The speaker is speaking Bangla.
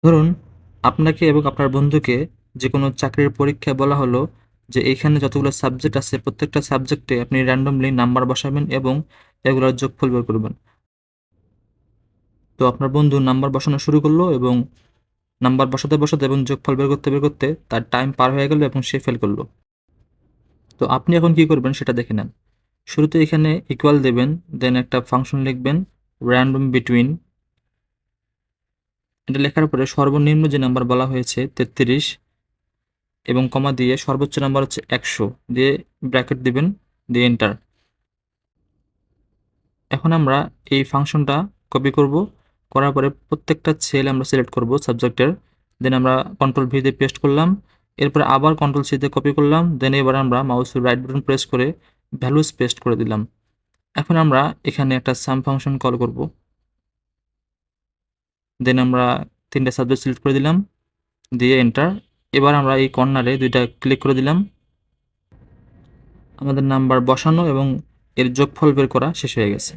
ধরুন আপনাকে এবং আপনার বন্ধুকে যে কোনো চাকরির পরীক্ষায় বলা হলো যে এইখানে যতগুলো সাবজেক্ট আছে প্রত্যেকটা সাবজেক্টে আপনি র্যান্ডমলি নাম্বার বসাবেন এবং এগুলোর যোগফল বের করবেন। তো আপনার বন্ধু নাম্বার বসানো শুরু করলো এবং নাম্বার বসাতে এবং যোগফল বের করতে তার টাইম পার হয়ে গেল এবং সে ফেল করলো। তো আপনি এখন কি করবেন সেটা দেখে নেন। শুরুতে এখানে ইকুয়াল দেবেন, দেন একটা ফাংশন লিখবেন র্যান্ডম বিটুইন। এটা লেখার পরে সর্বনিম্ন যে নাম্বার বলা হয়েছে 33 এবং কমা দিয়ে সর্বোচ্চ নাম্বার হচ্ছে 100 দিয়ে ব্র্যাকেট দিবেন, দিয়ে এন্টার। এখন আমরা এই ফাংশনটা কপি করব, করার পরে প্রত্যেকটা সেল আমরা সিলেক্ট করব সাবজেক্টের, দেন আমরা কন্ট্রোল ভি দিয়ে পেস্ট করলাম, এরপরে আবার কন্ট্রোল সি দিয়ে কপি করলাম, দেন এবার আমরা মাউসের রাইট বাটন প্রেস করে ভ্যালুস পেস্ট করে দিলাম। এখন আমরা এখানে একটা সাম ফাংশন কল করব, দেন আমরা তিনটা সাবজেক্ট সিলেক্ট করে দিলাম, দিয়ে এন্টার। এবার আমরা এই কর্নারে দুইটা ক্লিক করে দিলাম। আমাদের নাম্বার বসানো এবং এর যোগফল বের করা শেষ হয়ে গেছে।